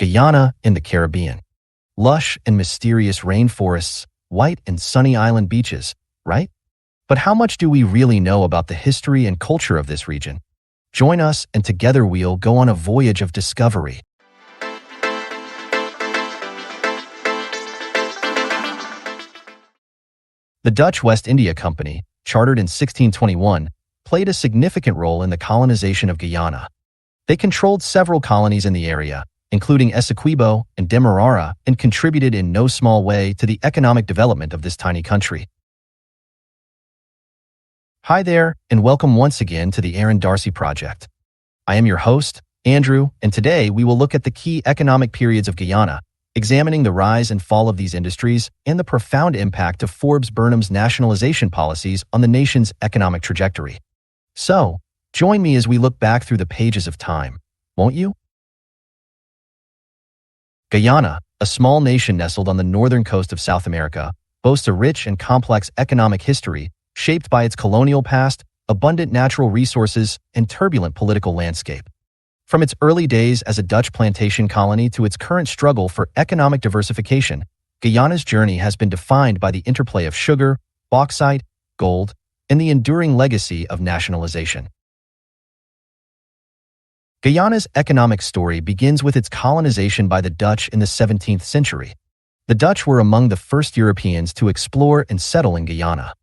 Guyana in the Caribbean. Lush and mysterious rainforests, white and sunny island beaches, right? But how much do we really know about the history and culture of this region? Join us and together we'll go on a voyage of discovery. The Dutch West India Company, chartered in 1621, played a significant role in the colonization of Guyana. They controlled several colonies in the area, including Essequibo and Demerara, and contributed in no small way to the economic development of this tiny country. Hi there, and welcome once again to the Aaron Darcy Project. I am your host, Andrew, and today we will look at the key economic periods of Guyana, examining the rise and fall of these industries and the profound impact of Forbes Burnham's nationalization policies on the nation's economic trajectory. So, join me as we look back through the pages of time, won't you? Guyana, a small nation nestled on the northern coast of South America, boasts a rich and complex economic history shaped by its colonial past, abundant natural resources, and turbulent political landscape. From its early days as a Dutch plantation colony to its current struggle for economic diversification, Guyana's journey has been defined by the interplay of sugar, bauxite, gold, and the enduring legacy of nationalization. Guyana's economic story begins with its colonization by the Dutch in the 17th century. The Dutch were among the first Europeans to explore and settle in Guyana.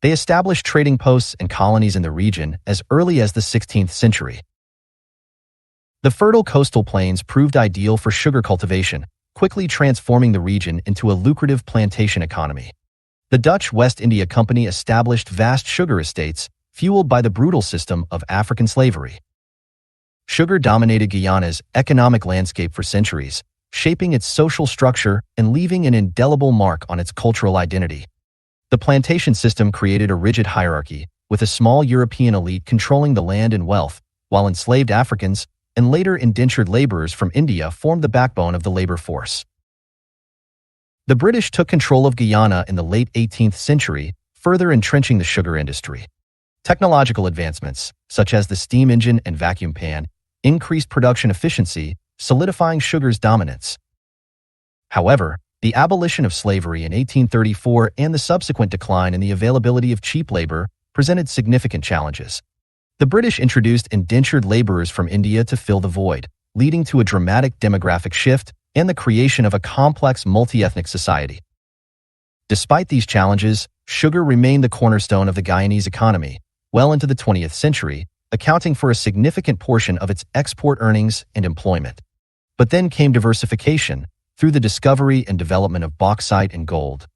They established trading posts and colonies in the region as early as the 16th century. The fertile coastal plains proved ideal for sugar cultivation, quickly transforming the region into a lucrative plantation economy. The Dutch West India Company established vast sugar estates, fueled by the brutal system of African slavery. Sugar dominated Guyana's economic landscape for centuries, shaping its social structure and leaving an indelible mark on its cultural identity. The plantation system created a rigid hierarchy, with a small European elite controlling the land and wealth, while enslaved Africans and later indentured laborers from India formed the backbone of the labor force. The British took control of Guyana in the late 18th century, further entrenching the sugar industry. Technological advancements, such as the steam engine and vacuum pan, increased production efficiency, solidifying sugar's dominance. However, the abolition of slavery in 1834 and the subsequent decline in the availability of cheap labor presented significant challenges. The British introduced indentured laborers from India to fill the void, leading to a dramatic demographic shift and the creation of a complex multi-ethnic society. Despite these challenges, sugar remained the cornerstone of the Guyanese economy, well into the 20th century, accounting for a significant portion of its export earnings and employment. But then came diversification, through the discovery and development of bauxite and gold.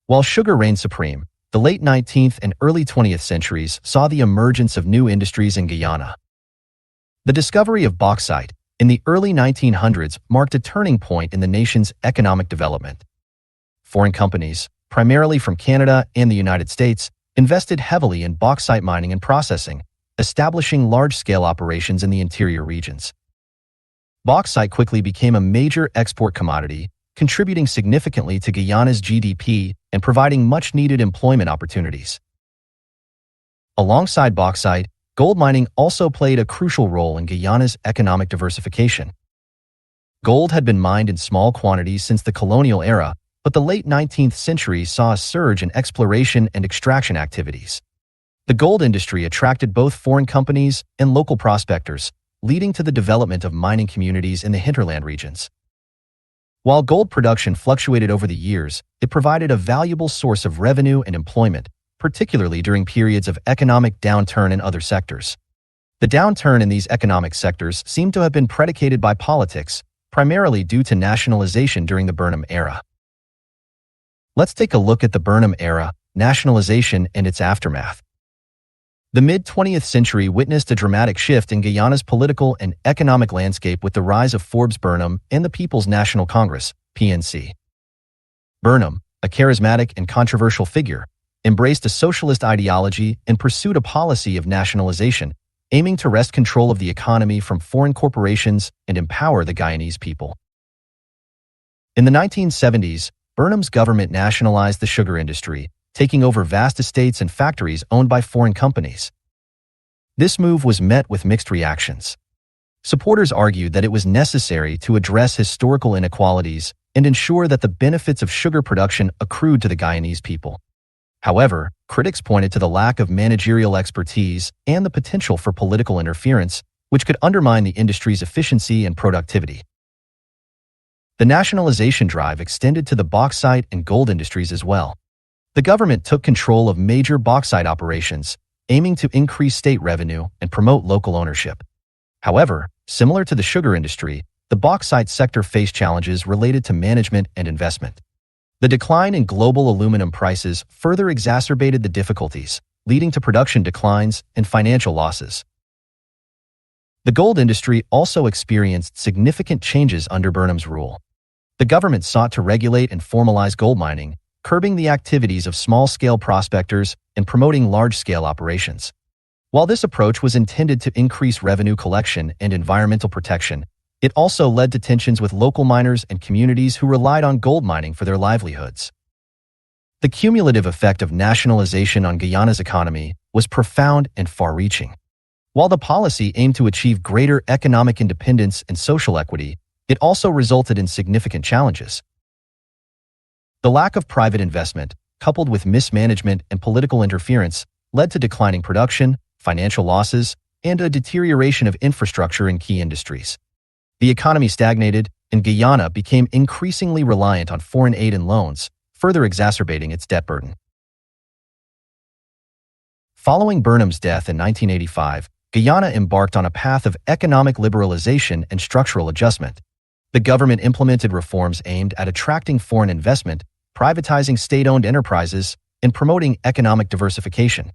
While sugar reigned supreme, the late 19th and early 20th centuries saw the emergence of new industries in Guyana. The discovery of bauxite in the early 1900s marked a turning point in the nation's economic development. Foreign companies, primarily from Canada and the United States, invested heavily in bauxite mining and processing, establishing large-scale operations in the interior regions. Bauxite quickly became a major export commodity, contributing significantly to Guyana's GDP and providing much-needed employment opportunities. Alongside bauxite, gold mining also played a crucial role in Guyana's economic diversification. Gold had been mined in small quantities since the colonial era, but the late 19th century saw a surge in exploration and extraction activities. The gold industry attracted both foreign companies and local prospectors, leading to the development of mining communities in the hinterland regions. While gold production fluctuated over the years, it provided a valuable source of revenue and employment, particularly during periods of economic downturn in other sectors. The downturn in these economic sectors seemed to have been predicated by politics, primarily due to nationalization during the Burnham era. Let's take a look at the Burnham era, nationalization, and its aftermath. The mid-20th century witnessed a dramatic shift in Guyana's political and economic landscape with the rise of Forbes Burnham and the People's National Congress, PNC. Burnham, a charismatic and controversial figure, embraced a socialist ideology and pursued a policy of nationalization, aiming to wrest control of the economy from foreign corporations and empower the Guyanese people. In the 1970s, Burnham's government nationalized the sugar industry, taking over vast estates and factories owned by foreign companies. This move was met with mixed reactions. Supporters argued that it was necessary to address historical inequalities and ensure that the benefits of sugar production accrued to the Guyanese people. However, critics pointed to the lack of managerial expertise and the potential for political interference, which could undermine the industry's efficiency and productivity. The nationalization drive extended to the bauxite and gold industries as well. The government took control of major bauxite operations, aiming to increase state revenue and promote local ownership. However, similar to the sugar industry, the bauxite sector faced challenges related to management and investment. The decline in global aluminum prices further exacerbated the difficulties, leading to production declines and financial losses. The gold industry also experienced significant changes under Burnham's rule. The government sought to regulate and formalize gold mining, curbing the activities of small-scale prospectors and promoting large-scale operations. While this approach was intended to increase revenue collection and environmental protection, it also led to tensions with local miners and communities who relied on gold mining for their livelihoods. The cumulative effect of nationalization on Guyana's economy was profound and far-reaching. While the policy aimed to achieve greater economic independence and social equity, it also resulted in significant challenges. The lack of private investment, coupled with mismanagement and political interference, led to declining production, financial losses, and a deterioration of infrastructure in key industries. The economy stagnated, and Guyana became increasingly reliant on foreign aid and loans, further exacerbating its debt burden. Following Burnham's death in 1985, Guyana embarked on a path of economic liberalization and structural adjustment. The government implemented reforms aimed at attracting foreign investment, privatizing state-owned enterprises, and promoting economic diversification.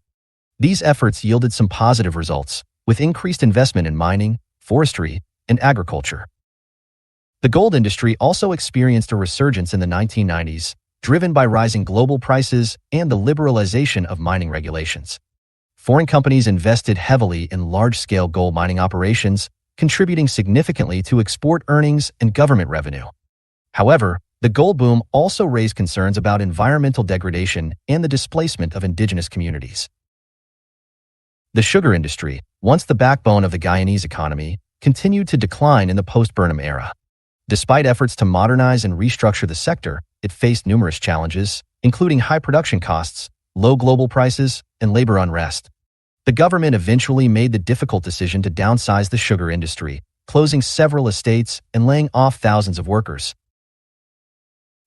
These efforts yielded some positive results, with increased investment in mining, forestry, and agriculture. The gold industry also experienced a resurgence in the 1990s, driven by rising global prices and the liberalization of mining regulations. Foreign companies invested heavily in large-scale gold mining operations, contributing significantly to export earnings and government revenue. However, the gold boom also raised concerns about environmental degradation and the displacement of indigenous communities. The sugar industry, once the backbone of the Guyanese economy, continued to decline in the post-Burnham era. Despite efforts to modernize and restructure the sector, it faced numerous challenges, including high production costs, low global prices, and labor unrest. The government eventually made the difficult decision to downsize the sugar industry, closing several estates and laying off thousands of workers.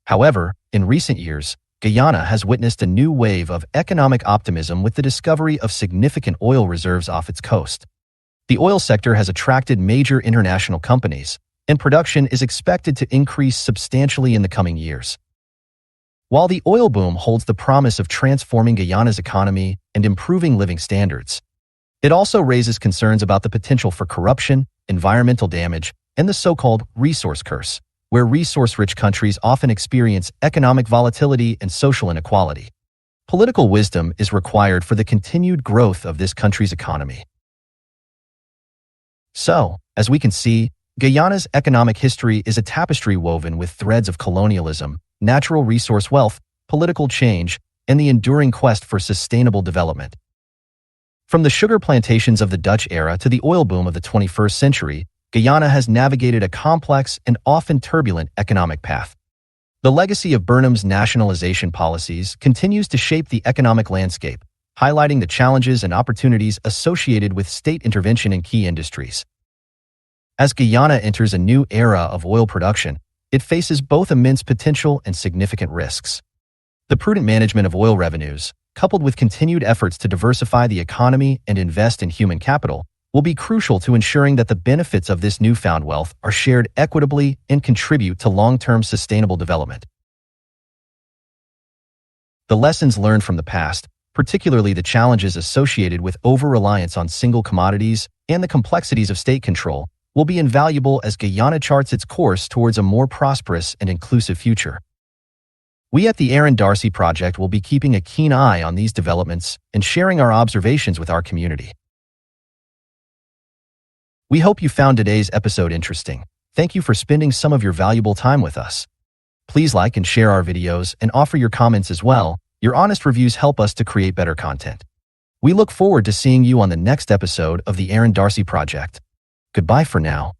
However, in recent years, Guyana has witnessed a new wave of economic optimism with the discovery of significant oil reserves off its coast. The oil sector has attracted major international companies, and production is expected to increase substantially in the coming years. While the oil boom holds the promise of transforming Guyana's economy and improving living standards, it also raises concerns about the potential for corruption, environmental damage, and the so-called resource curse, where resource-rich countries often experience economic volatility and social inequality. Political wisdom is required for the continued growth of this country's economy. So, as we can see, Guyana's economic history is a tapestry woven with threads of colonialism, natural resource wealth, political change, and the enduring quest for sustainable development. From the sugar plantations of the Dutch era to the oil boom of the 21st century, Guyana has navigated a complex and often turbulent economic path. The legacy of Burnham's nationalization policies continues to shape the economic landscape, highlighting the challenges and opportunities associated with state intervention in key industries. As Guyana enters a new era of oil production, it faces both immense potential and significant risks. The prudent management of oil revenues, coupled with continued efforts to diversify the economy and invest in human capital, will be crucial to ensuring that the benefits of this newfound wealth are shared equitably and contribute to long-term sustainable development. The lessons learned from the past, particularly the challenges associated with over-reliance on single commodities and the complexities of state control, will be invaluable as Guyana charts its course towards a more prosperous and inclusive future. We at the Aaron Darcy Project will be keeping a keen eye on these developments and sharing our observations with our community. We hope you found today's episode interesting. Thank you for spending some of your valuable time with us. Please like and share our videos and offer your comments as well. Your honest reviews help us to create better content. We look forward to seeing you on the next episode of the Aaron Darcy Project. Goodbye for now.